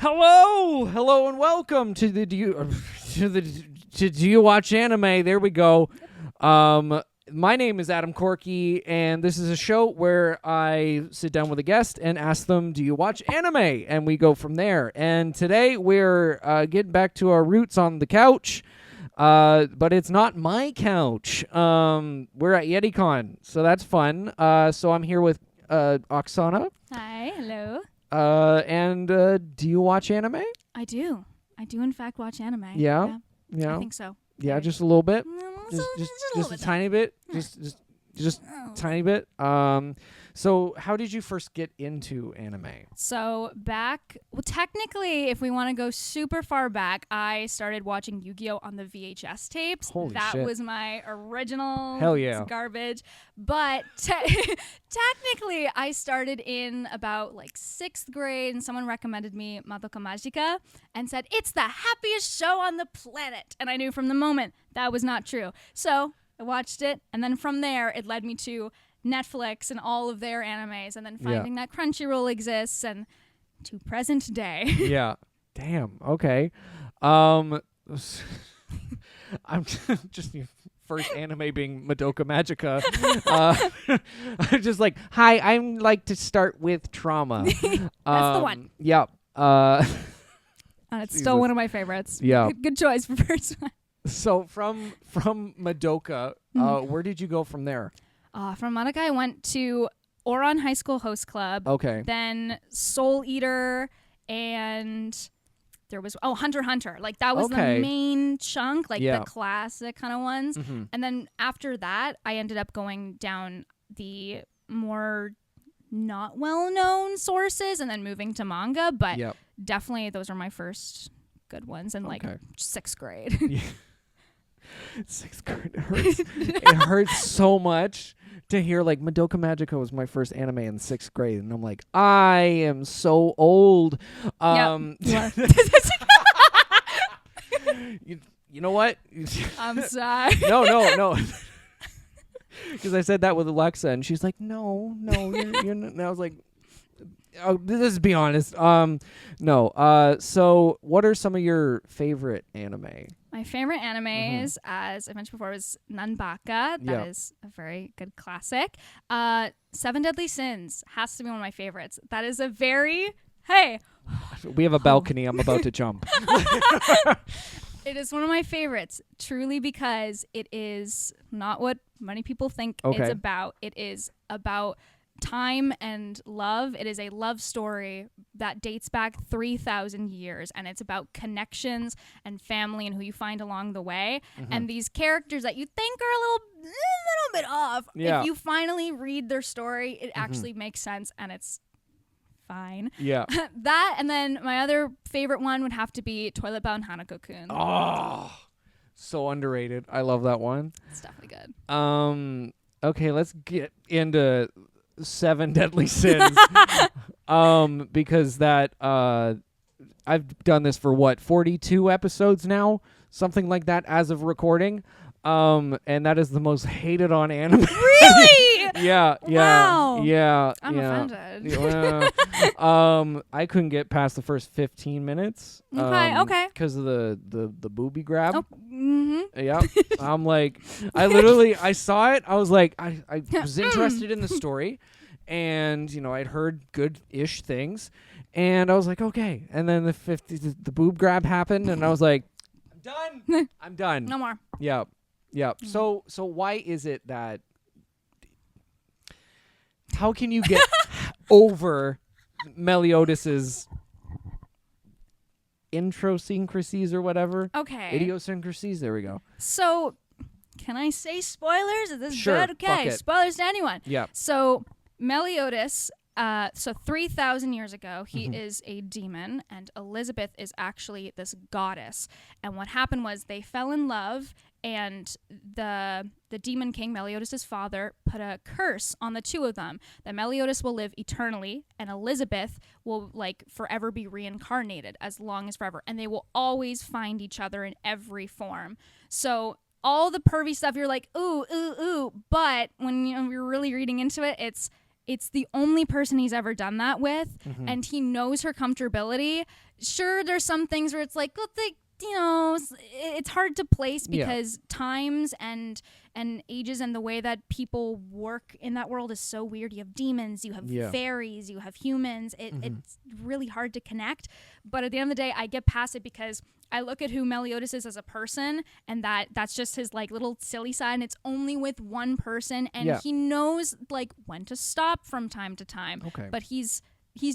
Hello, and welcome to the Do You Watch Anime? There we go. My name is Adam Corky, and this is a show where I sit down with a guest and ask them, "Do you watch anime?" And we go from there. And today we're getting back to our roots on the couch, but it's not my couch. We're at YetiCon, so that's fun. So I'm here with Oksana. Hi, hello. Do you watch anime? I do in fact watch anime. Yeah. I think so. Yeah, just a little bit. Just A tiny bit. Just tiny bit. So how did you first get into anime? So technically, if we want to go super far back, I started watching Yu-Gi-Oh on the VHS tapes. Holy that shit. was my original. Hell yeah. Garbage. But technically, I started in about like 6th grade, and someone recommended me Madoka Magica and said, "It's the happiest show on the planet." And I knew from the moment that was not true. So I watched it, and then from there, it led me to Netflix and all of their animes, and then finding that Crunchyroll exists, and to present day. Yeah. Damn. Okay. I'm just first anime being Madoka Magica. I'm just like, hi, I'm like to start with trauma. That's the one. Yeah. And it's Jesus. still one of my favorites. Yeah. Good choice for first one. So from Madoka, where did you go from there? From Madoka, I went to Oron High School Host Club. Okay. Then Soul Eater, and there was Hunter x Hunter. Like that was the main chunk, like the classic kind of ones. Mm-hmm. And then after that, I ended up going down the more not well-known sources, and then moving to manga. But definitely, those are my first good ones in like 6th grade. Yeah. 6th grade hurts. It hurts so much to hear like Madoka Magica was my first anime in 6th grade, and I'm like, I am so old. You know what? I'm sorry. No. Because I said that with Alexa, and she's like, no, you're not. And I was like, oh, let's be honest. No. So what are some of your favorite anime? My favorite animes, as I mentioned before, was Nanbaka. That is a very good classic. 7 Deadly Sins has to be one of my favorites. That is a very, we have a balcony. I'm about to jump. It is one of my favorites, truly, because it is not what many people think it's about. It is about time and love. It is a love story that dates back 3,000 years, and it's about connections and family and who you find along the way. And these characters that you think are a little bit off, if you finally read their story, it actually makes sense, and it's fine. Yeah. That, and then my other favorite one would have to be Toilet Bound Hanako-kun. Oh, so underrated. I love that one. It's definitely good. Okay, let's get into 7 Deadly Sins. Because that I've done this for 42 episodes now, something like that as of recording. And that is the most hated on anime. Really? Yeah. I'm offended. I couldn't get past the first 15 minutes. Okay. Because of the booby grab. Oh, mm-hmm. Yeah. I'm like, I saw it. I was like, I was interested in the story, and I'd heard good-ish things, and I was like, okay. And then the boob grab happened, and I was like, I'm done. I'm done. No more. Yeah. So why is it that? How can you get over Meliodas' idiosyncrasies or whatever? Okay. Idiosyncrasies. There we go. So, can I say spoilers? Is this Sure, good? Okay. Spoilers to anyone. Yeah. So, Meliodas, 3,000 years ago, he is a demon, and Elizabeth is actually this goddess. And what happened was they fell in love, and the demon king, Meliodas' father, put a curse on the two of them, that Meliodas will live eternally, and Elizabeth will forever be reincarnated, as long as forever, and they will always find each other in every form. So all the pervy stuff, you're like, ooh, but when you're really reading into it, it's the only person he's ever done that with, and he knows her comfortability. Sure, there's some things where it's like, it's hard to place because times and ages and the way that people work in that world is so weird. You have demons, you have fairies, you have humans. It's really hard to connect. But at the end of the day, I get past it because I look at who Meliodas is as a person, and that's just his like little silly side, and it's only with one person, and he knows like when to stop from time to time. Okay. But he's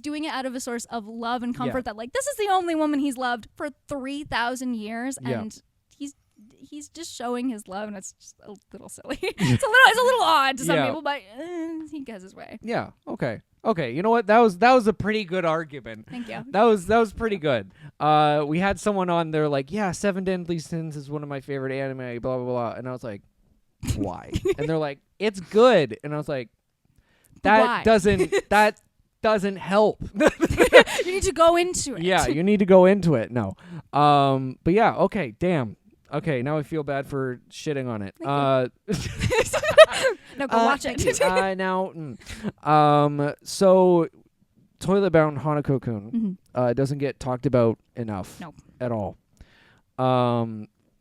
doing it out of a source of love and comfort that like this is the only woman he's loved for 3,000 years, and he's just showing his love, and it's just a little silly. It's a little odd to some people, but he gets his way. Yeah. Okay. You know what? That was a pretty good argument. Thank you. That was pretty good. We had someone on there like, yeah, Seven Deadly Sins is one of my favorite anime, blah blah blah, and I was like, why? And they're like, it's good, and I was like, that doesn't help. You need to go into it. Yeah, you need to go into it. No. But yeah, okay, damn. Okay, now I feel bad for shitting on it. No, go watch it. So Toilet Bound Hanako-kun doesn't get talked about enough at all.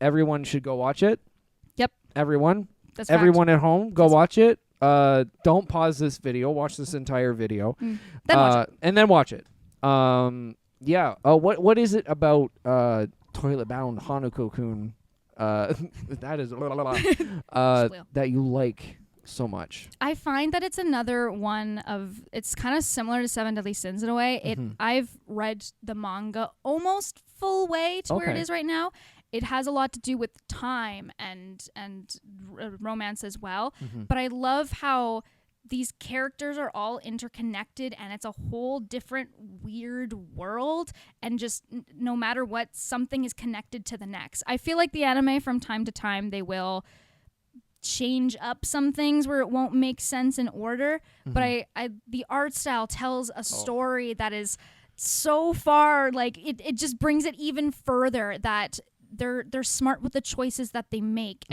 Everyone should go watch it. Yep. Everyone. That's everyone at home, go watch it. Don't pause this video. Watch this entire video. Then watch it. And then watch it. What is it about Toilet Bound Hanako-kun that is that you like so much? I find that it's another one of, it's kind of similar to Seven Deadly Sins in a way. I've read the manga almost full way to where it is right now. It has a lot to do with time and romance as well. But I love how these characters are all interconnected, and it's a whole different weird world, and just no matter what, something is connected to the next. I feel like the anime from time to time, they will change up some things where it won't make sense in order, but I the art style tells a story that is so far, like it just brings it even further, that they're smart with the choices that they make.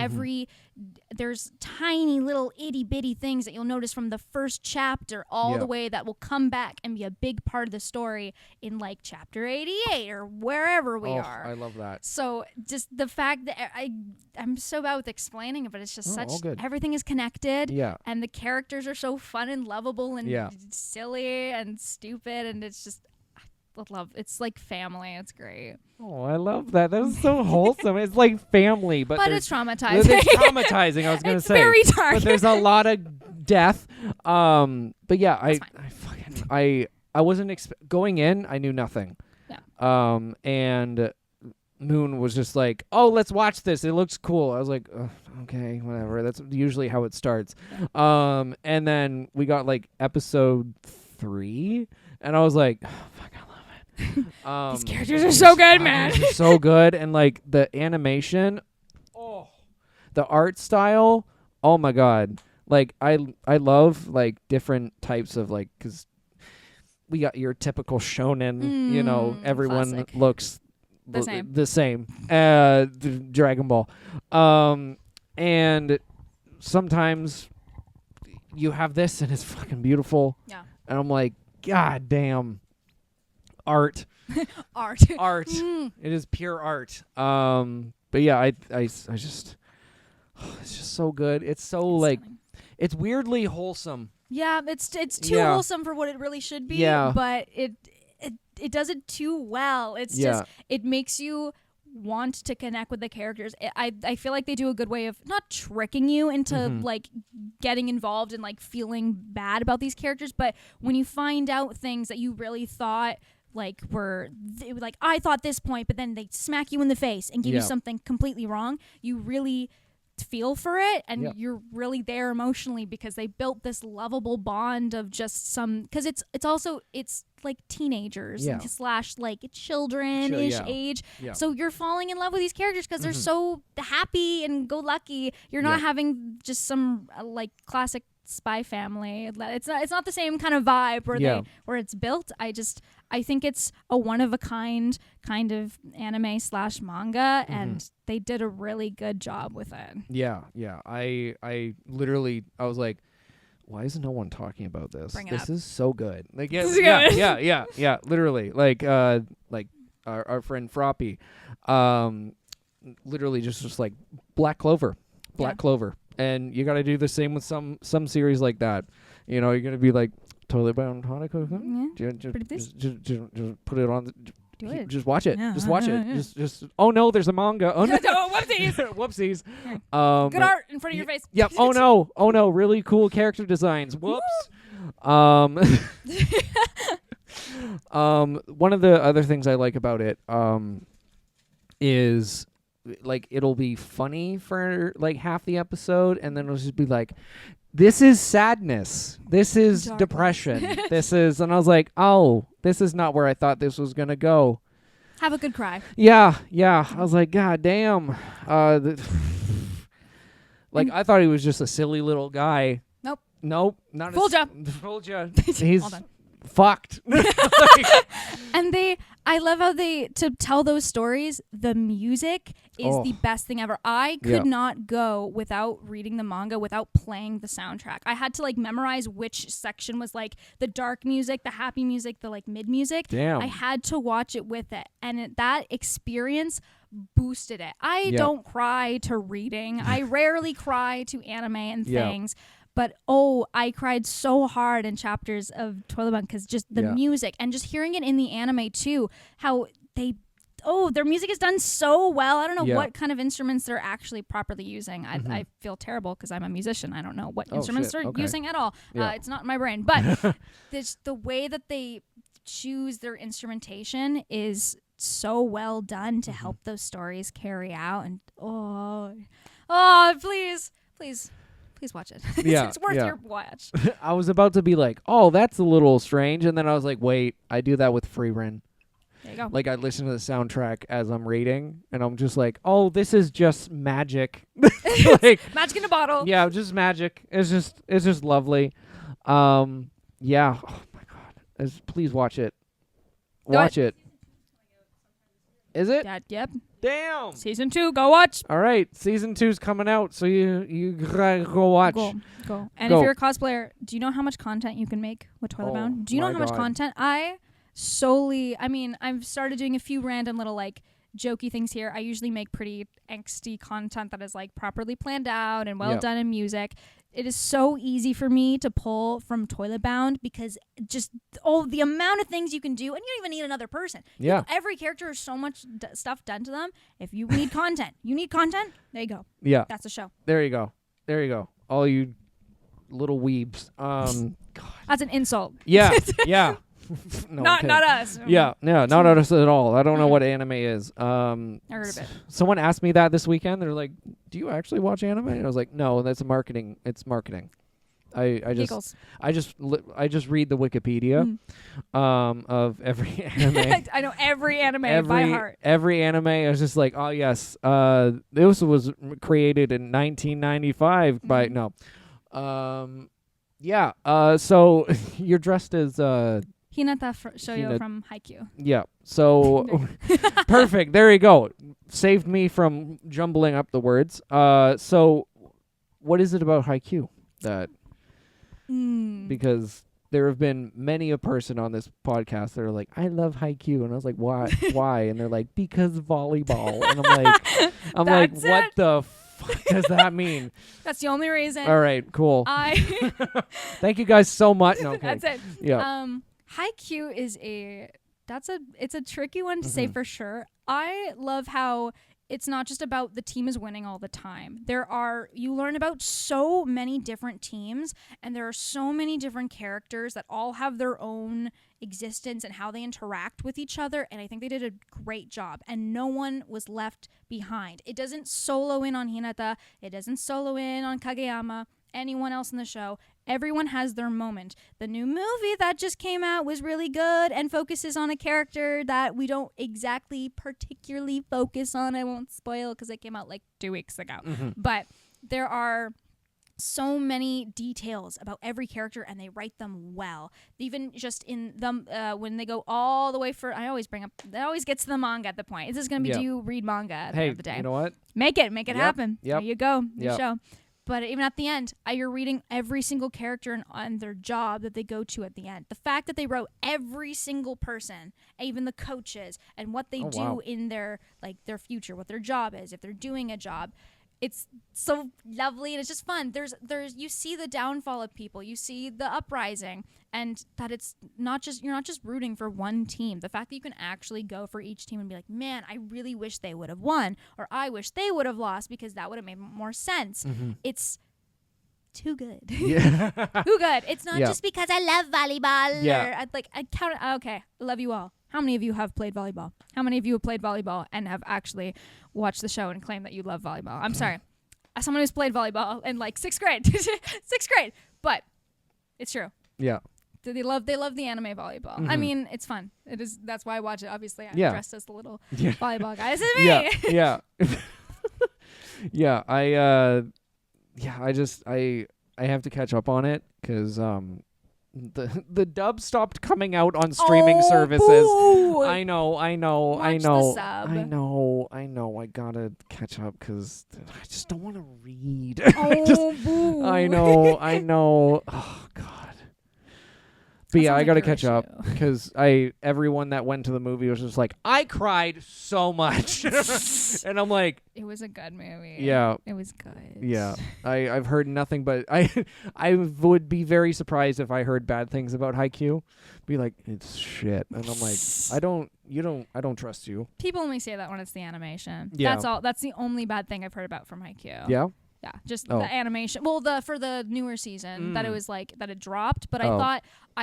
There's tiny little itty bitty things that you'll notice from the first chapter all the way that will come back and be a big part of the story in like chapter 88 or wherever we are. I love that. So just the fact that I'm so bad with explaining it, but it's just everything is connected. Yeah. And the characters are so fun and lovable and silly and stupid, and it's just love. It's like family. It's great. Oh, I love that. That is so wholesome. It's like family, but it's traumatizing. It's traumatizing. I was gonna say, very dark. But there's a lot of death. But yeah, I wasn't going in. I knew nothing. Yeah. And Moon was just like, "Oh, let's watch this. It looks cool." I was like, "Okay, whatever." That's usually how it starts. And then we got like episode 3, and I was like, "Oh, fuck, I love it." These characters are so good, man. They're so good, and like the animation, the art style. Oh my god! Like I love like different types of like, because we got your typical shonen. You know, everyone classic. Looks the same. Dragon Ball, and sometimes you have this and it's fucking beautiful. Yeah. And I'm like, God damn. Art. Art. It is pure art. But yeah, I just it's just so good. It's so like stunning. It's weirdly wholesome. Yeah, it's too wholesome for what it really should be. Yeah. But it does it too well. It's just it makes you want to connect with the characters. I feel like they do a good way of not tricking you into like getting involved and like feeling bad about these characters, but when you find out things that you really thought like like I thought this point, but then they smack you in the face and give you something completely wrong, you really feel for it, and you're really there emotionally because they built this lovable bond of just some, because it's like teenagers slash like children-ish age, so you're falling in love with these characters because they're so happy and go lucky. You're not having just some like classic spy family. It's not the same kind of vibe where it's built. I think it's a one of a kind of anime slash manga, and they did a really good job with it. Yeah. I literally, I was like, why is no one talking about this? Bring it This up. is so good. Like, This is good. yeah, literally. Like our friend Froppy, literally just like Black Clover, and you got to do the same with some series like that. You know, you're gonna be like Totally Bound Hanukkah. Yeah. Just put it on. Do it. Just watch it. Yeah, Just watch it. yeah. Just. Oh no, there's a manga. Oh no. Whoopsies. Whoopsies. Good art in front of your face. Yep. Oh no. Really cool character designs. Whoops. One of the other things I like about it is like it'll be funny for like half the episode, and then it'll just be like, this is sadness. This is Darkness. depression. This is, and I was like, oh, this is not where I thought this was gonna go. Have a good cry. Yeah. I was like, God damn. Like I thought he was just a silly little guy. Nope. Not Fooled ya. Fooled ya. He's All done. fucked. And I love how to tell those stories, the music is the best thing ever. I could not go without reading the manga, without playing the soundtrack. I had to like memorize which section was like the dark music, the happy music, the like mid music. Damn. I had to watch it with it. And that experience boosted it. I don't cry to reading. I rarely cry to anime and things. But, I cried so hard in chapters of Toilet Bound because just the music and just hearing it in the anime, too, how their music is done so well. I don't know what kind of instruments they're actually properly using. I feel terrible because I'm a musician. I don't know what instruments they're using at all. It's not in my brain. But the way that they choose their instrumentation is so well done to help those stories carry out. And, please watch it. It's worth your watch. I was about to be like, oh, that's a little strange. And then I was like, wait, I do that with Free Ren. There you go. Like I listen to the soundtrack as I'm reading and I'm just like, oh, this is just magic. Like magic in a bottle. Yeah, just magic. It's just lovely. Yeah. Oh my God. Please watch it. Watch it. Is it? Yep. Damn. Season 2, go watch. All right, season 2's coming out, so you gotta go watch. Go. And Go. if you're a cosplayer, do you know how much content you can make with Toilet Bound? Do you know how much content? I've started doing a few random little like jokey things here. I usually make pretty angsty content that is like properly planned out and well done in music. It is so easy for me to pull from Toilet Bound because just the amount of things you can do, and you don't even need another person. Yeah. Every character has so much stuff done to them. If you need content, there you go. Yeah. That's a show. There you go. All you little weebs. God. That's an insult. Yeah. Yeah. No, not us. Yeah, not us at all. I don't know what anime is. I heard of it. Someone asked me that this weekend. They're like, "Do you actually watch anime?" And I was like, "No, that's marketing. It's marketing." I just read the Wikipedia of every anime. I know every anime by heart. Every anime. I was just like, "Oh yes, this was created in 1995 by no." Yeah. So you're dressed as Hinata Shoyo from Haikyuu. Yeah. So perfect. There you go. Saved me from jumbling up the words. So what is it about Haikyuu that because there have been many a person on this podcast that are like, I love Haikyuu, and I was like, why? And they're like, because volleyball. And I'm like, what the fuck does that mean? That's the only reason. All right, cool. Thank you guys so much. No, okay. That's it. Yeah. Haikyuu is it's a tricky one to say for sure. I love how it's not just about the team is winning all the time. You learn about so many different teams, and there are so many different characters that all have their own existence and how they interact with each other, and I think they did a great job, and no one was left behind. It doesn't solo in on Hinata, it doesn't solo in on Kageyama, anyone else in the show. Everyone has their moment. The new movie that just came out was really good and focuses on a character that we don't exactly particularly focus on. I won't spoil because it came out like 2 weeks ago. But there are so many details about every character, and they write them well. Even just in them when they go all the way for, I always gets to the manga at the point. This is going to be do you read manga at the end of the day. You know what? Make it happen. Yep. There you go. New show. But even at the end, you're reading every single character on their job that they go to at the end. The fact that they wrote every single person, even the coaches, and what they do in their future, what their job is, if they're doing a job. It's so lovely and it's just fun. There's you see the downfall of people, you see the uprising, and that it's not just you're not just rooting for one team. The fact that you can actually go for each team and be like, man, I really wish they would have won, or I wish they would have lost because that would have made more sense. It's too good. Yeah. Too good. It's not just because I love volleyball. Yeah. I count. Okay, I love you all. How many of you have played volleyball? How many of you have played volleyball and have actually watched the show and claim that you love volleyball? I'm sorry. As someone who's played volleyball in like 6th grade. 6th grade. But it's true. Yeah. They love the anime volleyball. I mean, it's fun. It is. That's why I watch it. Obviously, I'm dressed as the little volleyball guy. This is me. Yeah. Yeah. I have to catch up on it because the dub stopped coming out on streaming services. Boo. I know. Watch the sub. I gotta catch up because I just don't want to read. Boo. I know. Oh God. But yeah, I gotta catch up because everyone that went to the movie was just like, I cried so much, and I'm like, it was a good movie. Yeah, it was good. Yeah, I've heard nothing but I would be very surprised if I heard bad things about Haikyuu. Be like, it's shit, and I'm like, I don't trust you. People only say that when it's the animation. Yeah. That's all. That's the only bad thing I've heard about from Haikyuu. Yeah. Yeah, just the animation. Well, for the newer season that it was like that it dropped, but I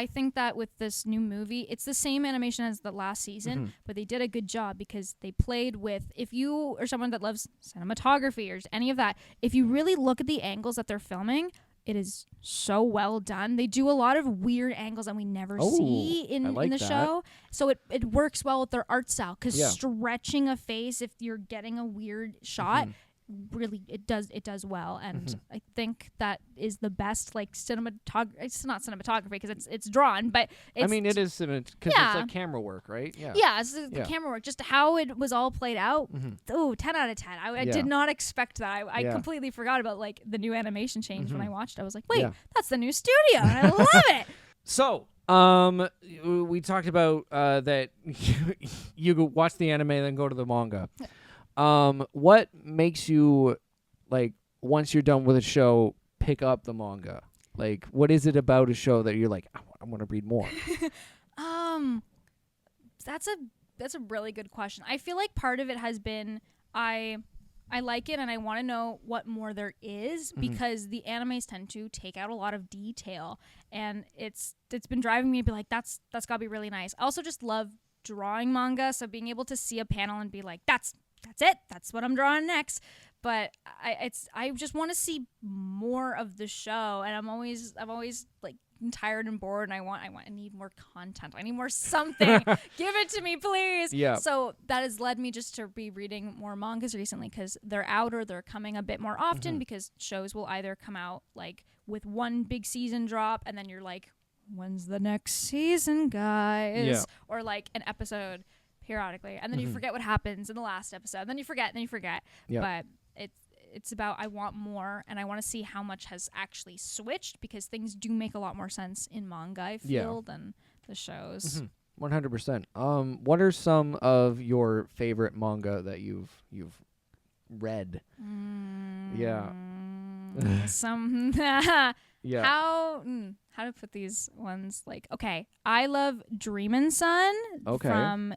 think that with this new movie, it's the same animation as the last season, but they did a good job because they played with, if you are someone that loves cinematography or any of that, if you really look at the angles that they're filming, it is so well done. They do a lot of weird angles that we never see in the show. So it works well with their art style because stretching a face, if you're getting a weird shot, really it does well, and I think that is the best cinematography. It's not cinematography because it's drawn, but it's, I mean it is because it's like camera work, right? It's the camera work, just how it was all played out. 10 out of 10. I did not expect that. I completely forgot about the new animation change when I watched it. I was like, wait, that's the new studio, and I love it. So we talked about that you go watch the anime and then go to the manga. What makes you, once you're done with a show, pick up the manga? What is it about a show that you're like, I want to read more? That's a really good question. I feel like part of it has been I like it and I want to know what more there is because the animes tend to take out a lot of detail, and it's been driving me to be like, that's gotta be really nice. I also just love drawing manga, so being able to see a panel and be like, that's it. That's what I'm drawing next. But I just want to see more of the show, and I'm always tired and bored, and I need more content. I need more something. Give it to me, please. Yeah. So that has led me just to be reading more mangas recently because they're out or they're coming a bit more often because shows will either come out with one big season drop, and then you're like, when's the next season, guys? Yeah. Or an episode periodically, and then you forget what happens in the last episode, and then you forget, Yeah. But it's about, I want more, and I want to see how much has actually switched because things do make a lot more sense in manga, I feel, than the shows. 100%. What are some of your favorite manga that you've read? Yeah. Some Yeah. How to put these ones, okay, I love Dreamin' Sun. Okay.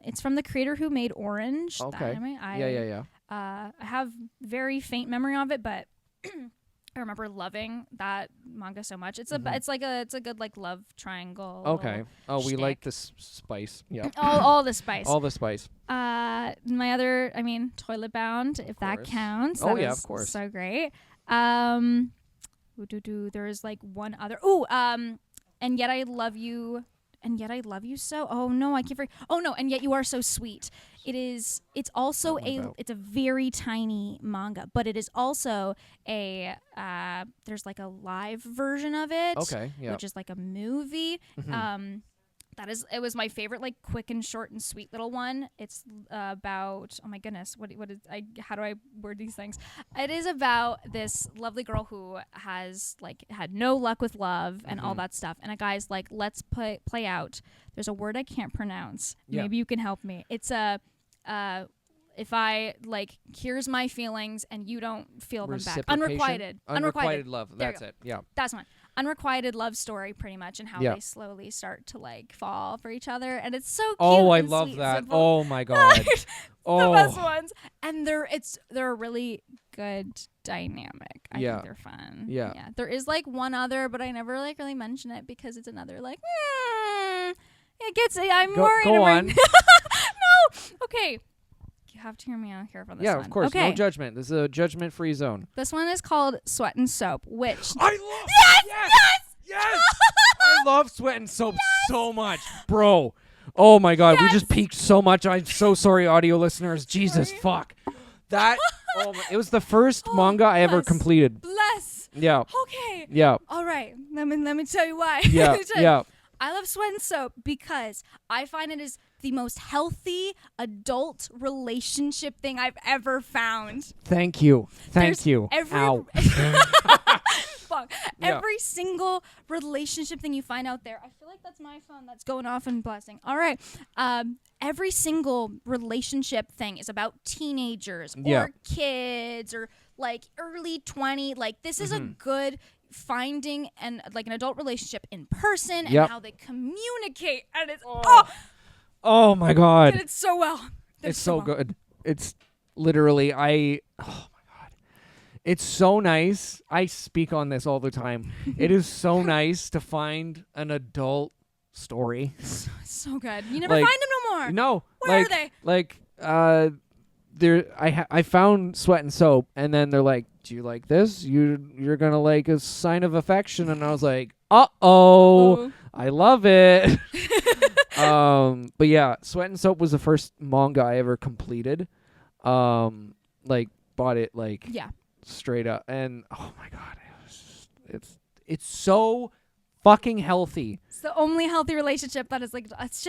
It's from the creator who made Orange. Okay. That anime. Yeah. I have very faint memory of it, but I remember loving that manga so much. It's it's a good love triangle. Okay. Oh, we shtick. like the spice. Yeah. all the spice. All the spice. My other, Toilet Bound, if that counts. Oh that yeah, is of course. So great. There is one other. And Yet I Love You. And Yet I Love You So. Oh no, I can't forget. Oh no, And Yet You Are So Sweet. It's also it's a very tiny manga, but it is also there's a live version of it. Okay, yeah. Which is a movie. it was my favorite, like, quick and short and sweet little one. It's about, oh my goodness, how do I word these things? It is about this lovely girl who has, like, had no luck with love and all that stuff. And a guy's like, let's play out. There's a word I can't pronounce. Yeah. Maybe you can help me. It's if I, like, here's my feelings and you don't feel them back. Unrequited love. That's it. Yeah. That's one. Unrequited love story, pretty much, and how they slowly start to, like, fall for each other, and it's so cute. Oh, I love that. Simple. Oh my god. The best ones, and they're a really good dynamic. I think they're fun. Yeah. There is, like, one other, but I never, like, really mention it because it's another, like, it gets. I'm worried. Go on. No. Okay. You have to hear me out here for this one. Yeah, of course. Okay. No judgment. This is a judgment-free zone. This one is called Sweat and Soap, which... I love... Yes! I love Sweat and Soap so much. Bro. Oh, my God. We just peaked so much. I'm so sorry, audio listeners. Jesus, fuck. That... it was the first manga I ever completed. Bless. Yeah. Okay. Yeah. All right. Let me tell you why. Yeah, yeah. I love Sweat and Soap because I find it is the most healthy adult relationship thing I've ever found. Thank you. Ow. Fuck. Every single relationship thing you find out there. I feel like that's my phone that's going off and blasting. All right. Every single relationship thing is about teenagers or kids or, like, early 20. Like, this is a good finding and, like, an adult relationship in person and how they communicate, and it's oh my god, did it so well. It's so good. It's literally oh my god, it's so nice. I speak on this all the time. It is so nice to find an adult story. So good. You never find them no more. No. Where are they? Like I found Sweat and Soap, and then they're like, do you like this? You're gonna like a sign of affection, and I was like, uh-oh. I love it. But yeah, Sweat and Soap was the first manga I ever completed. Like, bought it like straight up, and oh my god, it's so fucking healthy. It's the only healthy relationship that is, like, it's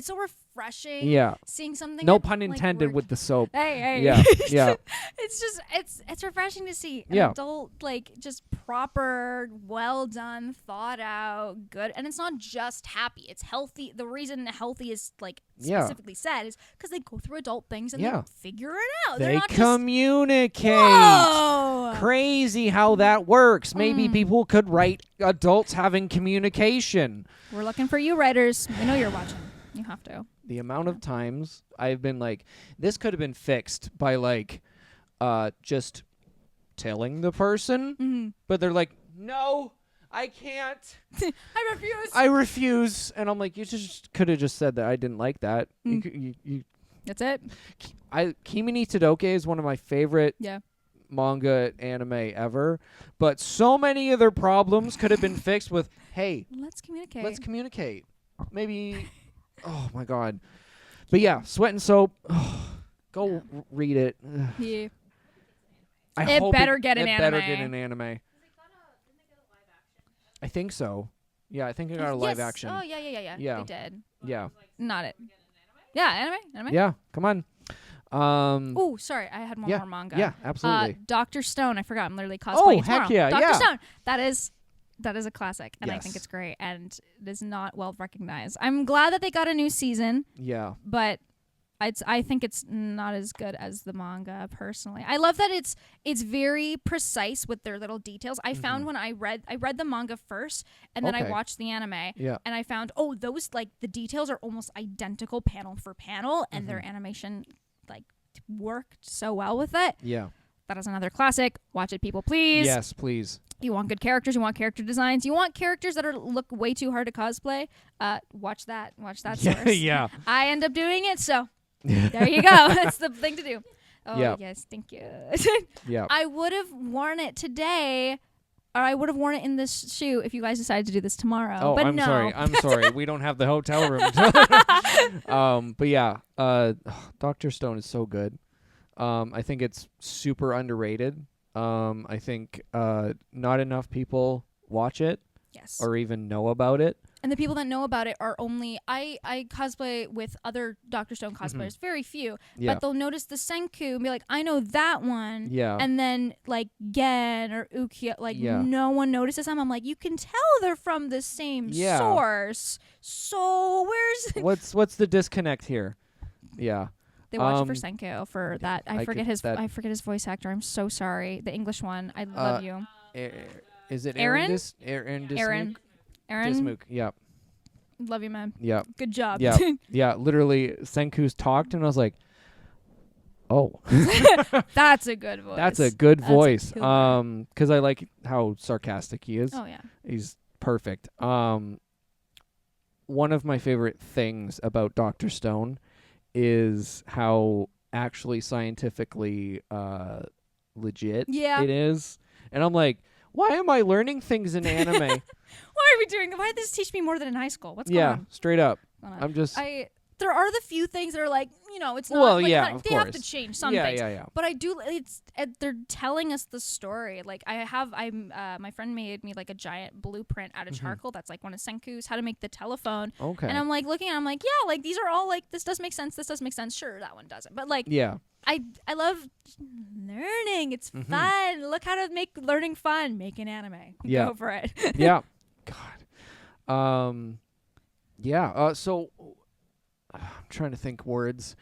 so refreshing. Yeah. Seeing something. No pun intended with the soap. Hey. Yeah. Yeah. It's refreshing to see an adult, like, just proper, well done, thought out, good, and it's not just happy. It's healthy. The reason healthy is, like, specifically said is because they go through adult things and they figure it out. They communicate. Whoa. Crazy how that works. Maybe people could write adults having communication. We're looking for you, writers. We know you're watching. You have to. The amount of times I've been like, this could have been fixed by, like, just telling the person, but they're like, no, I can't. I refuse. And I'm like, you just could have just said that I didn't like that. That's it. Kimi ni Todoke is one of my favorite manga anime ever, but so many of their problems could have been fixed with, hey, let's communicate. Maybe. Oh my god. But yeah, Sweat and Soap, go read it. Yeah. It better get an anime. Didn't they get a live action? I think so. Yeah, I think it got a live action. Oh yeah. They did. Yeah. Not it. Yeah, anime. Yeah, come on. Oh, sorry, I had one more manga. Yeah, absolutely. Dr. Stone, I forgot. I'm literally cosplaying tomorrow. Heck yeah, Dr. Stone. That is a classic, and I think Yes. it's great, and it is not well recognized. I'm glad that they got a new season. Yeah. But I think it's not as good as the manga, personally. I love that it's very precise with their little details. I found when I read the manga first, and then I watched the anime, and I found, those, like, the details are almost identical panel for panel, and their animation, like, worked so well with it. Yeah. That is another classic. Watch it, people, please. Yes, please. You want good characters. You want character designs. You want characters that look way too hard to cosplay. Watch that source. Yeah. I end up doing it, so there you go. That's the thing to do. Oh, yes. Thank you. Yeah. I would have worn it today, or I would have worn it in this shoe if you guys decided to do this tomorrow. Oh, but I'm sorry. We don't have the hotel room. But yeah, Dr. Stone is so good. I think it's super underrated. I think not enough people watch it. Yes. Or even know about it. And the people that know about it are only I cosplay with other Dr. Stone cosplayers, very few. Yeah. But they'll notice the Senku and be like, I know that one. Yeah. And then like Gen or Ukiyo, like no one notices them. I'm like, you can tell they're from the same source. So what's the disconnect here? Yeah. They watch it for Senku for that. I forget his voice actor. I'm so sorry. The English one. I love you. Is it Aaron? Aaron Dismuke. Yeah. Love you, man. Yeah. Good job. Yeah. Yeah. Literally, Senku's talked, and I was like, "Oh, that's a good voice. That's a good voice." Because I like how sarcastic he is. Oh yeah. He's perfect. One of my favorite things about Dr. Stone is how actually scientifically legit it is. And I'm like, why am I learning things in anime? Why are we doing? Why did this teach me more than in high school? What's going on? Yeah, straight up. I'm just... There are the few things that are like, it's not. Well, like, yeah, of they course. have to change some things. Yeah. But I do. They're telling us the story. Like my friend made me like a giant blueprint out of charcoal. That's like one of Senku's how to make the telephone. Okay. And I'm like looking at it, I'm like, yeah, like these are all like, this does make sense. This does make sense. Sure, that one doesn't. But like, yeah. I love learning. It's fun. Look how to make learning fun. Make an anime. Yeah. Go for it. Yeah. God. Yeah. So I'm trying to think words.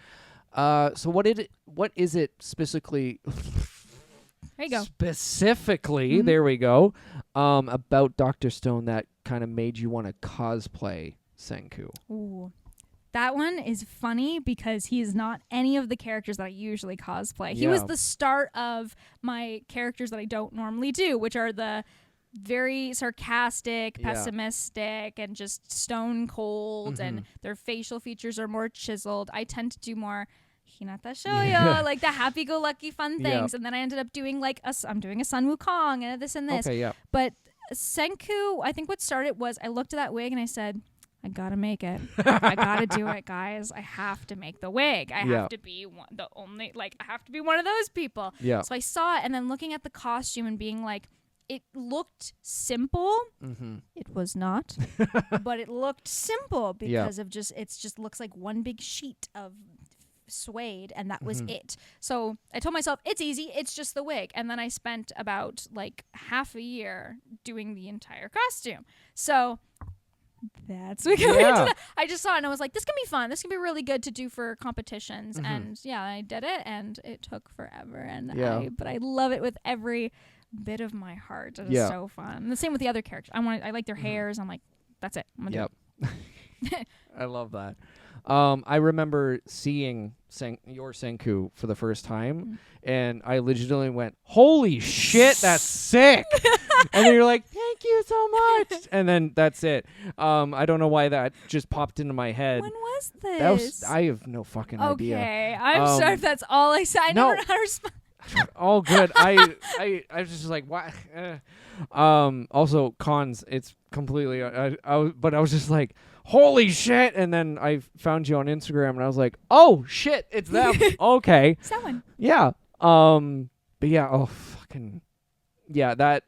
So what is it specifically? There you go. Specifically, there we go. About Dr. Stone that kind of made you want to cosplay Senku. Ooh. That one is funny because he is not any of the characters that I usually cosplay. He was the start of my characters that I don't normally do, which are the very sarcastic, pessimistic, and just stone cold, and their facial features are more chiseled. I tend to do more Hinata Shoujo, like the happy-go-lucky fun things, and then I ended up doing like I'm doing a Sun Wukong and this and this. Okay, yeah. But Senku, I think what started was I looked at that wig and I said, I gotta make it. I gotta do it, guys. I have to make the wig. I have to be I have to be one of those people. Yeah. So I saw it, and then looking at the costume and being like, it looked simple. It was not, but it looked simple because of it just looks like one big sheet of suede, and that was it. So I told myself, it's easy. It's just the wig. And then I spent about like half a year doing the entire costume. So that's what I just saw it and I was like, this can be fun. This can be really good to do for competitions. And I did it, and it took forever. And but I love it with every bit of my heart. It is so fun. And the same with the other characters. I like their hairs. I'm like, that's it. I'm gonna do it. I love that. I remember seeing your Senku for the first time, and I legitimately went, "Holy shit, that's sick!" And then you're like, "Thank you so much," and then that's it. I don't know why that just popped into my head. When was this? I have no fucking idea. Okay, I'm sorry if that's all I said. I never know how to respond. All good. I was just like, what? Also, cons. It's completely. But I was just like, holy shit! And then I found you on Instagram, and I was like, oh shit, it's them. Okay. It's that one. Yeah. But yeah. Oh fucking. Yeah. That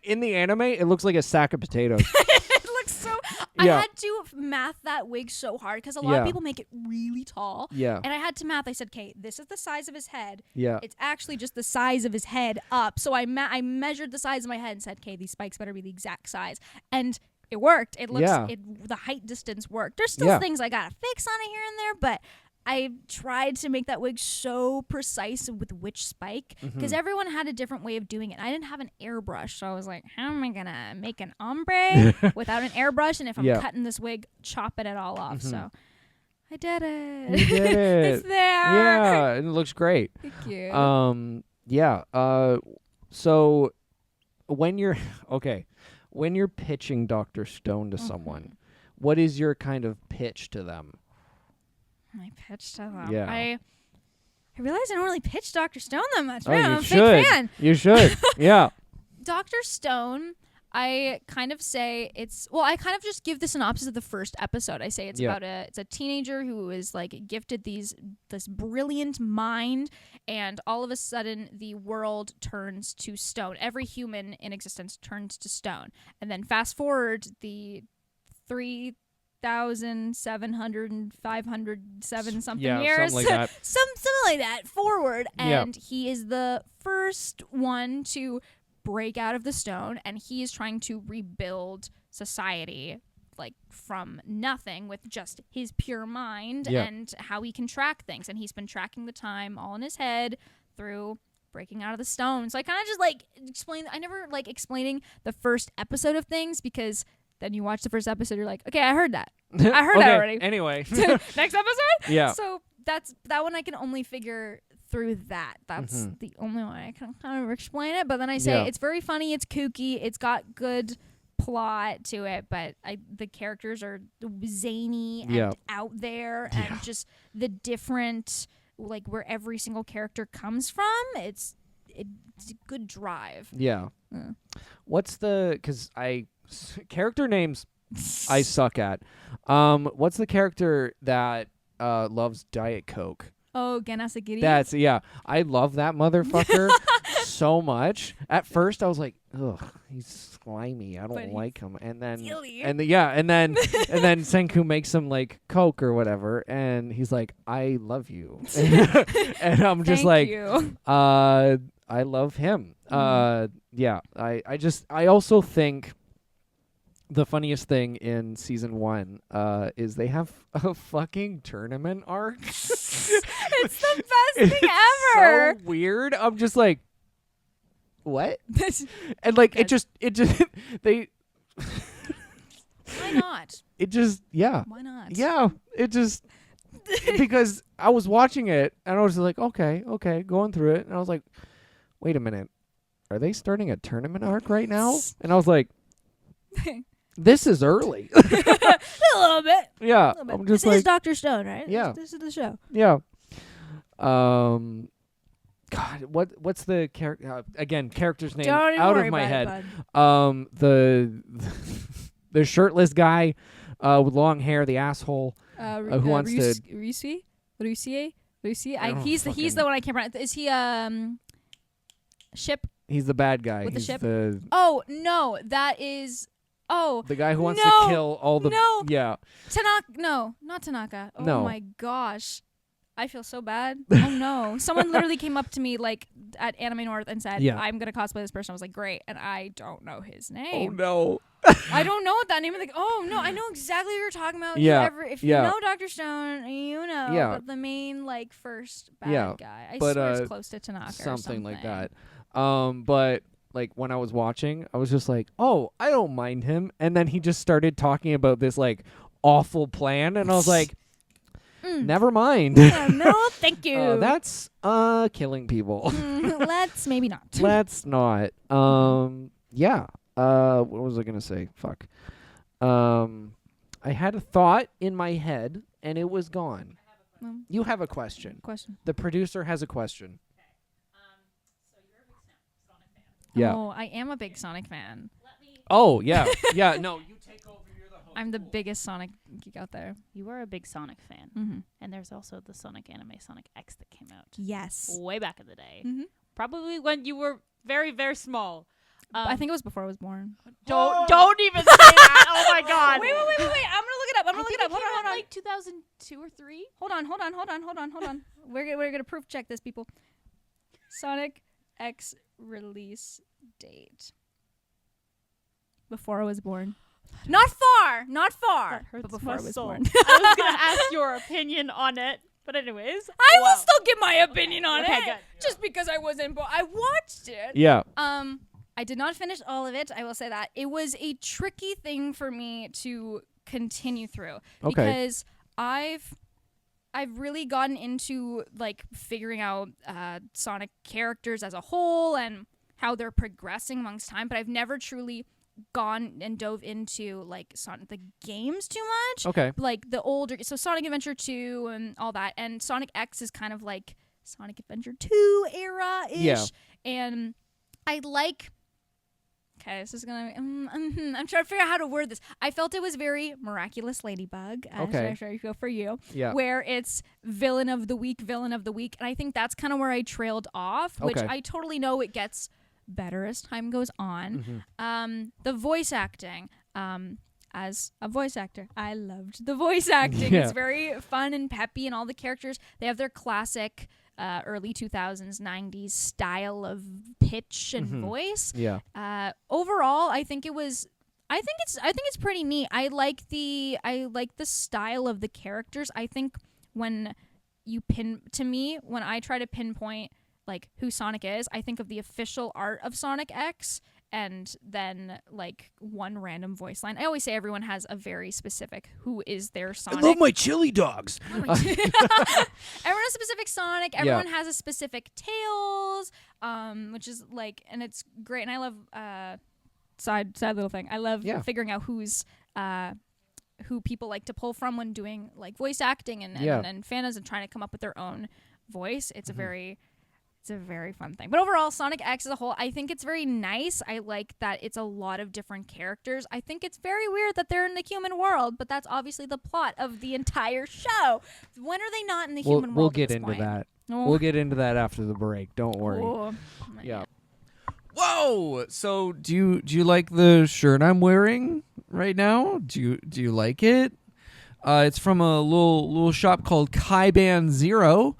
in the anime, it looks like a sack of potatoes. It looks so. I had to math that wig so hard because a lot of people make it really tall. Yeah. And I had to math. I said, okay, this is the size of his head. Yeah. It's actually just the size of his head up. So I measured the size of my head and said, okay, these spikes better be the exact size. And it worked. It looks. The height distance worked. There's still things I gotta fix on it here and there, but I tried to make that wig so precise with which spike because everyone had a different way of doing it. I didn't have an airbrush, so I was like, how am I gonna make an ombre without an airbrush? And if I'm cutting this wig, chop it all off. So I did it. You did it. It's there. Yeah, it looks great. Thank you. Yeah. So when you're pitching Dr. Stone to someone, what is your kind of pitch to them? My pitch to them. Yeah. I realize I don't really pitch Dr. Stone that much. Oh, I'm a should. big fan. You should. Yeah. Dr. Stone, I kind of say I kind of just give the synopsis of the first episode. I say it's about it's a teenager who is like gifted this brilliant mind, and all of a sudden the world turns to stone. Every human in existence turns to stone. And then fast forward the 3,700 and 507 something Yeah, years, something like that. something like that forward, and he is the first one to break out of the stone, and he is trying to rebuild society like from nothing with just his pure mind and how he can track things, and he's been tracking the time all in his head through breaking out of the stone. So I kind of just like I never like explaining the first episode of things, because then you watch the first episode, you're like, okay, I heard that. I heard that already. Anyway. Next episode? Yeah. So that one I can only figure through that. That's the only way I can kind of explain it. But then I say it's very funny, it's kooky, it's got good plot to it, but the characters are zany and out there, and just the different, like, where every single character comes from, it's a good drive. Yeah. What's the, because character names I suck at. What's the character that loves Diet Coke? Oh, Ganasagiri? That's, I love that motherfucker so much. At first I was like, ugh, he's slimy, I don't like him. And then silly. and then Senku makes him like Coke or whatever, and he's like, I love you. And I'm just Thank like, you. I love him. I also think the funniest thing in season 1 is they have a fucking tournament arc. It's the best thing ever. So weird. I'm just like, what? And like it just they Why not? it just Why not? Yeah, it just because I was watching it and I was like, okay, going through it, and I was like, wait a minute, are they starting a tournament arc right now? And I was like, this is early. A little bit. Yeah, A little bit. I'm just this is like, Dr. Stone, right? Yeah. This is the show. yeah. God, what's the character again? Character's name Don't even out worry of my about head. it, bud. The shirtless guy with long hair, the asshole who wants to. Rusi? Rusi? He's fucking- the one I can't pronounce. Is he Ship? He's the bad guy. With the He's ship? the No, that is guy who wants no, to kill all the no. yeah. Tanaka. No, not Tanaka. Oh No. my gosh. I feel so bad. Oh no. Someone literally came up to me like at Anime North and said, I'm going to cosplay this person. I was like, great. And I don't know his Oh name. no. I don't know what that name is. Like, oh no, I know exactly what you're talking about. Yeah, If you know Dr. Stone, you know Yeah. but the main like first bad guy. I but, swear it's close to Tanaka or something like that. something. But like when I was watching, I was just like, oh, I don't mind him. And then he just started talking about this like awful plan, and I was like, never mind. No, thank you. That's killing people. Let's maybe not. Let's not. Yeah. What was I gonna say? Fuck. I had a thought in my head and it was gone. You have a question. The producer has a question. So you're a big Sonic fan. Yeah. Oh, I am a big Sonic fan. Oh, yeah. Yeah, no, you take over. You're the host. I'm the biggest Sonic geek out there. You are a big Sonic fan. Mm-hmm. And there's also the Sonic anime, Sonic X, that came out Yes. way back in the day. Mm-hmm. Probably when you were very, very small. I think it was before I was born. Don't even say that. Oh my god. Wait. I'm gonna look it up. Hold on. Like 2002 or 3. Hold on. We're gonna proof check this, people. Sonic X release date. Before I was born. Not far. That hurts But before my I was soul. born. I was gonna ask your opinion on it, but anyways, I will still give my opinion on Okay, it. good. Just because I wasn't born. I watched it. Yeah. I did not finish all of it. I will say that. It was a tricky thing for me to continue through. Okay. Because I've really gotten into like figuring out Sonic characters as a whole and how they're progressing amongst time, but I've never truly gone and dove into like Sonic the games too much. Okay. Like the older, so Sonic Adventure 2 and all that, and Sonic X is kind of like Sonic Adventure 2 era-ish. Yeah. And I like... Okay, this is gonna. I'm trying to figure out how to word this. I felt it was very Miraculous Ladybug. Okay. I'm sure I feel for you. Yeah. Where it's villain of the week, and I think that's kind of where I trailed off. Which Okay. I totally know it gets better as time goes on. Mm-hmm. The voice acting, as a voice actor, I loved the voice acting. It's very fun and peppy, and all the characters, they have their classic early 2000s, 90s style of pitch and voice. Yeah. Overall, I think it's pretty neat. I like the style of the characters. I think when I try to pinpoint like who Sonic is, I think of the official art of Sonic X and then like one random voice line. I always say everyone has a very specific who is their Sonic. I love my chili dogs. Everyone has a specific Sonic. Everyone has a specific Tails, which is like, and it's great. And I love side little thing. I love figuring out who people like to pull from when doing like voice acting and fanas and trying to come up with their own voice. It's a very fun thing. But overall, Sonic X as a whole, I think it's very nice. I like that it's a lot of different characters. I think it's very weird that they're in the human world, but that's obviously the plot of the entire show. When are they not in the human world? We'll get into that. Oh. We'll get into that after the break. Don't worry. Oh. Yeah. Whoa! So do you like the shirt I'm wearing right now? Do you like it? It's from a little shop called Kaiban Zero.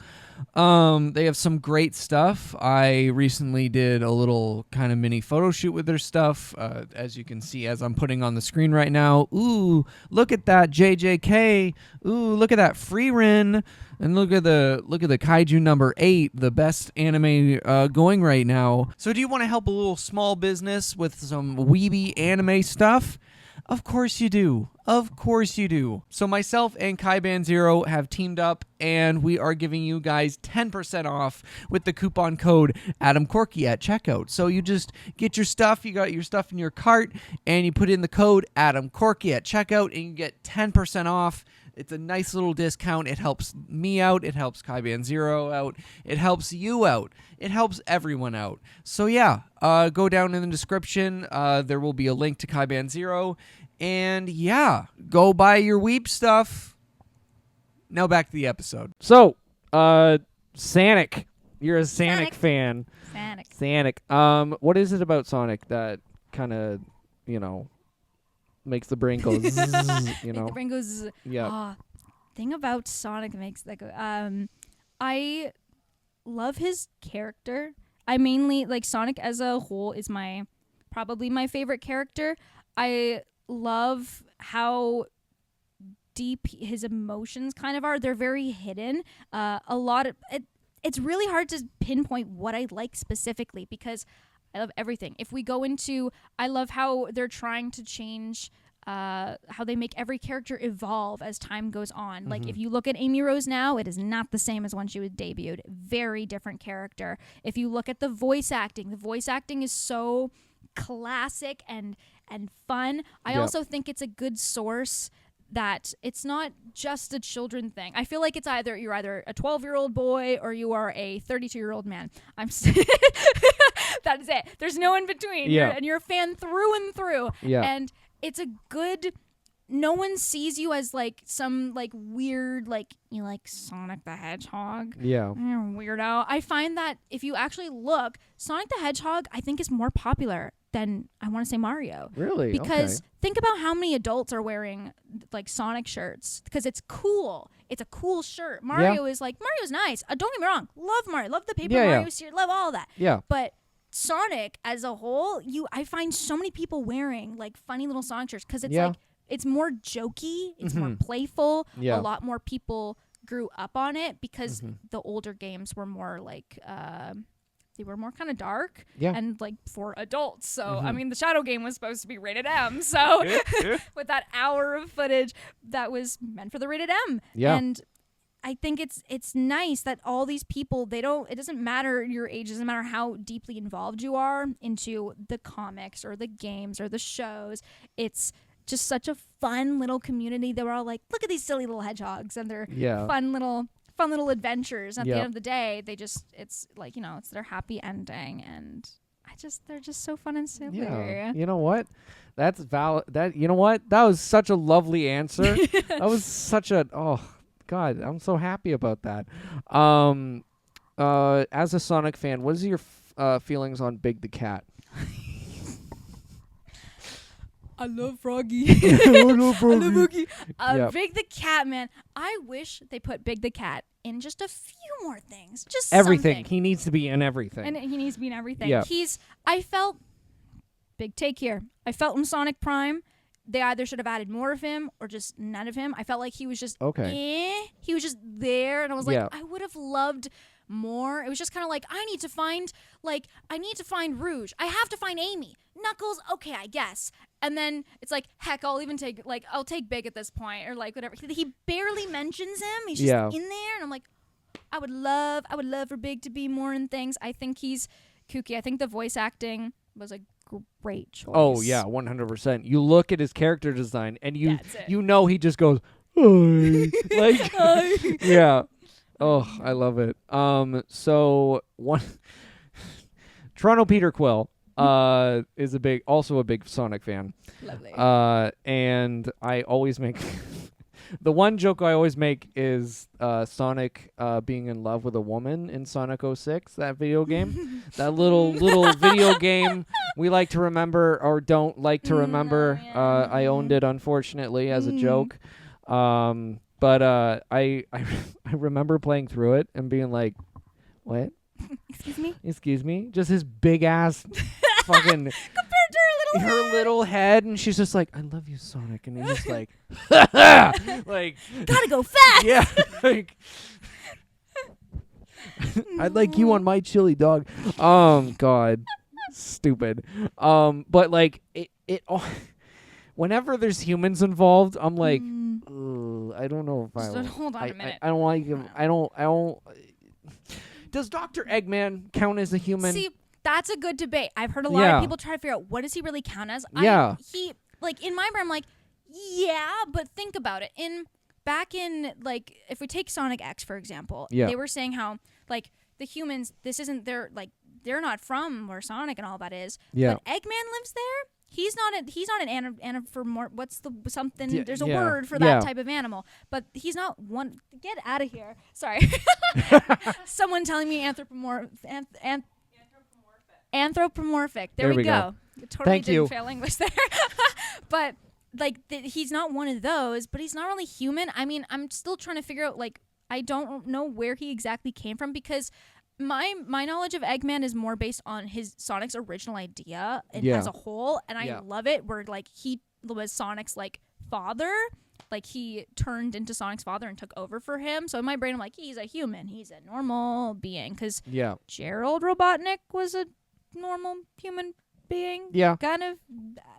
They have some great stuff. I recently did a little kind of mini photo shoot with their stuff, as you can see as I'm putting on the screen right now. Ooh, look at that JJK. Ooh, look at that Freerin. And look at the Kaiju number 8, the best anime going right now. So do you want to help a little small business with some weeby anime stuff? Of course you do. Of course you do. So myself and Kaiban Zero have teamed up, and we are giving you guys 10% off with the coupon code AdamCorky at checkout. So you just get your stuff, you got your stuff in your cart, and you put in the code AdamCorky at checkout, and you get 10% off. It's a nice little discount. It helps me out. It helps Kaiban Zero out. It helps you out. It helps everyone out. So yeah, go down in the description. There will be a link to Kaiban Zero. And yeah, go buy your Weep stuff. Now back to the episode. So, Sonic. You're a Sonic fan. Sonic. What is it about Sonic that kind of, makes the brain go zzz, the brain goes zzz. Yeah. Thing about Sonic makes that go. I love his character. I mainly like Sonic as a whole is probably my favorite character. I love how deep his emotions kind of are. They're very hidden. It's really hard to pinpoint what I like specifically because I love everything. If we go into, I love how they're trying to change how they make every character evolve as time goes on. Like if you look at Amy Rose now, it is not the same as when she was debuted. Very different character. If you look at the voice acting is so classic and fun. I also think it's a good source that it's not just a children thing. I feel like it's you're either a 12-year-old boy or you are a 32-year-old man. That is it. There's no in between. Yeah. You're a fan through and through. Yeah. And it's a good. No one sees you as like some like weird like you like Sonic the Hedgehog. Yeah. Weirdo. I find that if you actually look, Sonic the Hedgehog I think is more popular than I want to say Mario. Really? Because think about how many adults are wearing like Sonic shirts because it's cool. It's a cool shirt. Mario is like Mario's nice. Don't get me wrong. Love Mario. Love the Paper Mario series. Love all that. Yeah. But Sonic as a whole, I find so many people wearing like funny little Sonic shirts because it's like it's more jokey, it's more playful. Yeah. A lot more people grew up on it because the older games were more like they were more kind of dark and like for adults. So I mean the Shadow game was supposed to be rated M. So with that hour of footage that was meant for the rated M. Yeah. And I think it's nice that all these people, it doesn't matter your age, it doesn't matter how deeply involved you are into the comics or the games or the shows. It's just such a fun little community that we're all like, look at these silly little hedgehogs and their fun little adventures. At the end of the day, it's like, it's their happy ending, and they're just so fun and silly. Yeah. You know what? That's valid. That was such a lovely answer. That was such God, I'm so happy about that. As a Sonic fan, what is your feelings on Big the Cat? I love Froggy. I love Froggy. Yep. Big the Cat, man. I wish they put Big the Cat in just a few more things. Just Everything. something. He needs to be in everything. And he needs to be in everything. Yeah. I felt, big take here, I felt in Sonic Prime, they either should have added more of him or just none of him. I felt like he was just he was just there, and I was like, I would have loved more. It was just kind of like, I need to find Rouge. I have to find Amy. Knuckles, okay, I guess. And then it's like, heck, I'll take Big at this point, or like whatever. He barely mentions him. He's just in there, and I'm like, I would love for Big to be more in things. I think he's kooky. I think the voice acting was a great choice. Oh yeah, 100%. You look at his character design, and you know he just goes, like, yeah. Oh, I love it. So one, Toronto Peter Quill, is also a big Sonic fan. Lovely. And I always make the one joke I always make is Sonic being in love with a woman in Sonic 06, that video game. That little video game we like to remember or don't like to remember. I owned it, unfortunately, as a joke. But I remember playing through it and being like, what? Excuse me? Just his big ass fucking compared to her little head, and she's just like, I love you, Sonic, and he's just like, like, gotta go fast. Yeah, like, I'd like you on my chili dog. God, stupid. But like it all. Whenever there's humans involved, I'm like, I don't know if I. Hold on a minute. I don't like him. I don't. Does Dr. Eggman count as a human? See, that's a good debate. I've heard a lot of people try to figure out, what does he really count as? He, like, in my brain, I'm like, yeah, but think about it. Back in, like, if we take Sonic X, for example, they were saying how, like, the humans, they're not from where Sonic and all that is. Yeah. But Eggman lives there. He's not an what's the something? There's a word for that type of animal, but he's not one. Get out of here! Sorry, someone telling me anthropomorphic. There we go. Totally Thank didn't you. fail English there, but like he's not one of those. But he's not really human. I mean, I'm still trying to figure out. Like, I don't know where he exactly came from, because my knowledge of Eggman is more based on Sonic's original idea and as a whole, and I love it where like he was Sonic's like father, like he turned into Sonic's father and took over for him. So in my brain I'm like, he's a human, he's a normal being, because Gerald Robotnik was a normal human being, kind of,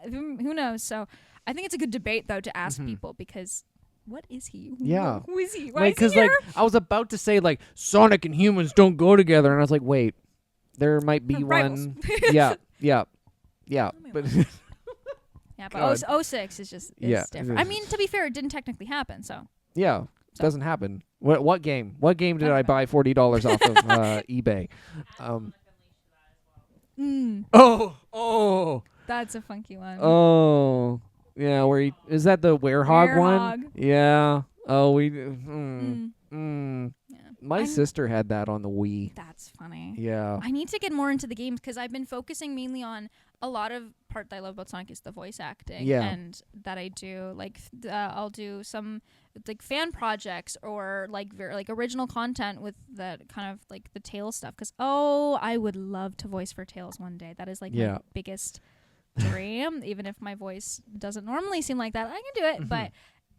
who knows. So I think it's a good debate though to ask people, because what is he? Yeah. Who is he? Why like, is he here? like, I was about to say, like, Sonic and humans don't go together, and I was like, wait, there might be one. Yeah. But but 06 is just different. I mean, to be fair, it didn't technically happen, so. Yeah, doesn't happen. What game? What game did I buy $40 off of eBay? Oh. That's a funky one. Oh. Yeah, is that the Werehog one? Werehog. Yeah. Oh, Yeah. My sister had that on the Wii. That's funny. Yeah. I need to get more into the games, because I've been focusing mainly on a lot of part that I love about Sonic is the voice acting. Yeah. And that I do, like, I'll do some like fan projects or like original content with that kind of like the Tails stuff, because I would love to voice for Tails one day. That is like my biggest dream. Even if my voice doesn't normally seem like that, I can do it. But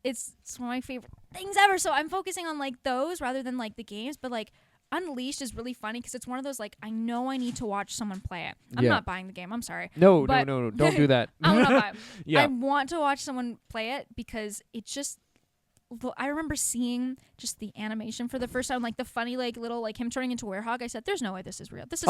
it's one of my favorite things ever. So I'm focusing on like those rather than like the games. But like Unleashed is really funny because it's one of those like, I know I need to watch someone play it. I'm not buying the game. I'm sorry. No, don't do that. I will not buy it. I want to watch someone play it because it's just. I remember seeing just the animation for the first time, like the funny, like little, like him turning into Werehog. I said, "There's no way this is real. This is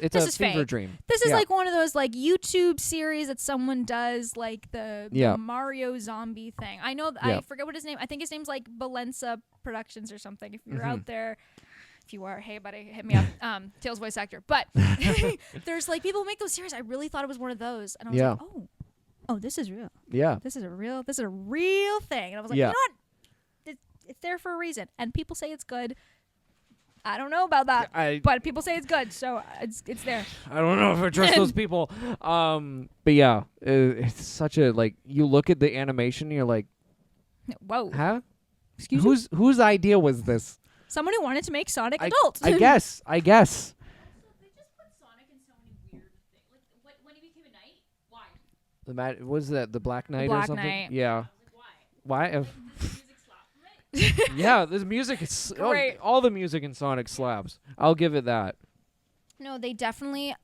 it's a fever dream. This is like one of those like YouTube series that someone does, like the Mario zombie thing. I know I forget what his name. I think his name's like Balenza Productions or something. If you're out there, if you are, hey buddy, hit me up. Tails voice actor. But there's like people who make those series. I really thought it was one of those, and I was like, oh, this is real. Yeah, this is a real thing. And I was like, you know what? It's there for a reason, and people say it's good. I don't know about that, but people say it's good, so it's there. I don't know if I trust those people. But yeah, it's such a like. You look at the animation, and you're like, whoa, huh? Excuse me? Whose idea was this? Somebody wanted to make Sonic adult. I guess. They just put Sonic in so many weird things. Like when he became a knight, why? Was that the Black Knight or something? Knight. Yeah. I was like, why? Why? Like, the music slap from it. Yeah, this music is Great. all the music in Sonic slaps. I'll give it that. No, they definitely.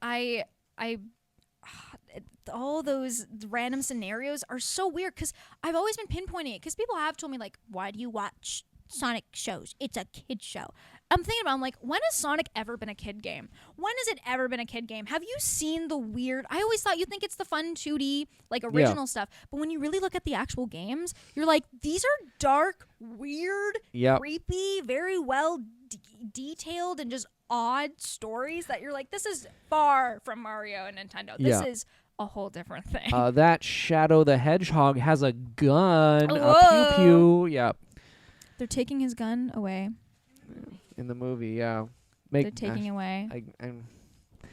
All those random scenarios are so weird because I've always been pinpointing it because people have told me like, why do you watch Sonic shows? It's a kid show. I'm thinking about, I'm like, when has Sonic ever been a kid game? When has it ever been a kid game? Have you seen the weird? I always thought you think it's the fun 2D like original stuff, but when you really look at the actual games, you're like, these are dark, weird, creepy, very well detailed, and just odd stories that you're like, this is far from Mario and Nintendo. This is a whole different thing. That Shadow the Hedgehog has a gun. Whoa. A pew pew. Yep. They're taking his gun away. In the movie, yeah. They're taking it away. I'm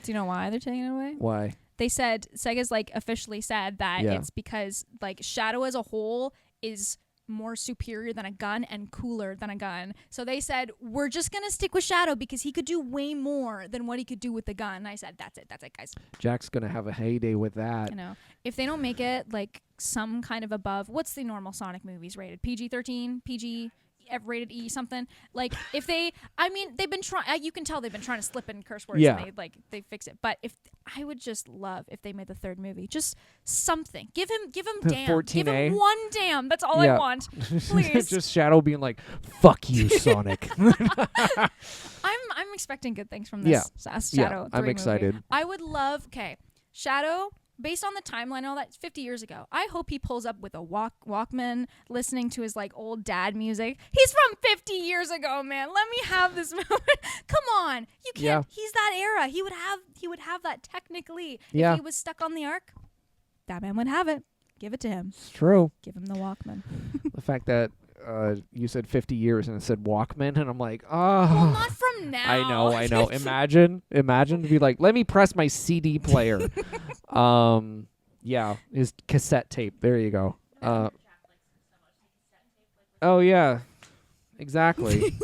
Do you know why they're taking it away? Why? They said, Sega's like officially said that it's because like Shadow as a whole is more superior than a gun and cooler than a gun. So they said, we're just going to stick with Shadow because he could do way more than what he could do with the gun. And I said, that's it, guys. Jack's going to have a heyday with that. I know. If they don't make it like some kind of above, what's the normal Sonic movies rated? PG-13? PG? Rated E something, like if they, I mean, they've been trying, you can tell they've been trying to slip in curse words and they fix it, but if I would just love if they made the third movie, just something, give him damn, 14A. give him one damn, that's all I want, please. Just Shadow being like, fuck you, Sonic. I'm expecting good things from this Shadow 3 I'm excited. movie. I would love, Shadow, based on the timeline and all that, 50 years ago. I hope he pulls up with a Walkman, listening to his like old dad music. He's from 50 years ago, man. Let me have this moment. Come on, you can't. Yeah. He's that era. He would have that technically. Yeah. If he was stuck on the Ark, that man would have it. Give it to him. It's true. Give him the Walkman. The fact that you said 50 years and it said Walkman, and I'm like, oh. Well, not from now. I know. Imagine to be like, let me press my CD player. Yeah, his cassette tape. There you go. Oh yeah, exactly.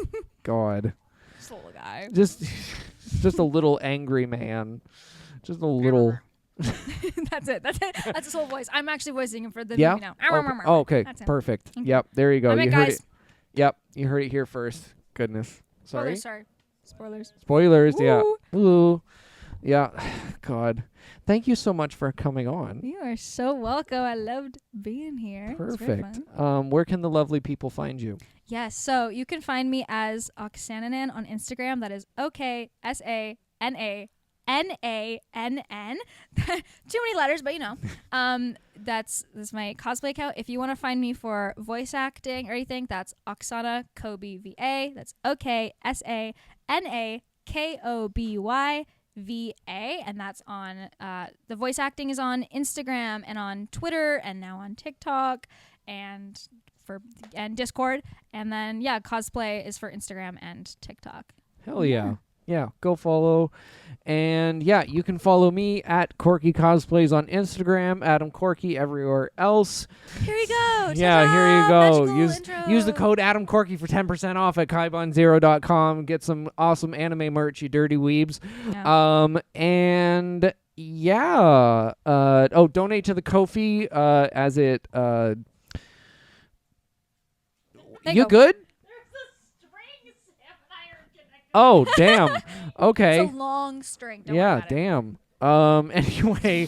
God. This little guy. Just a little angry man. Just a little. That's it. That's his whole voice. I'm actually voicing him for the movie now. Okay. Perfect. Yep. There you go. You heard it. Yep. You heard it here first. Goodness. Sorry. Spoilers. Spoilers. Woo. Yeah. Ooh. Yeah. God. Thank you so much for coming on. You are so welcome. I loved being here. Perfect. Where can the lovely people find you? Yes. So you can find me as Oksana on Instagram. That is OKSANANANN. Too many letters, but you know. That's my cosplay account. If you want to find me for voice acting or anything, that's Oksana Kobe VA. That's OKSANAKOBY VA, and that's on the voice acting is on Instagram and on Twitter and now on TikTok and Discord, and then cosplay is for Instagram and TikTok. Hell yeah. Yeah, go follow. And you can follow me at Corky Cosplays on Instagram, Adam Corky everywhere else. Here you go. Yeah, here you go. Use the intro. code Adam Corky for 10% off at kaibon0.com. Get some awesome anime merch, you dirty weebs. Yeah. Donate to the Ko-fi as it you good? Oh, damn. Okay. It's a long string. Don't worry about damn. Anyway,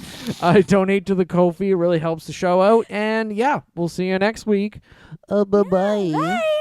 donate to the Ko-fi. It really helps the show out. And we'll see you next week. Bye-bye. Bye.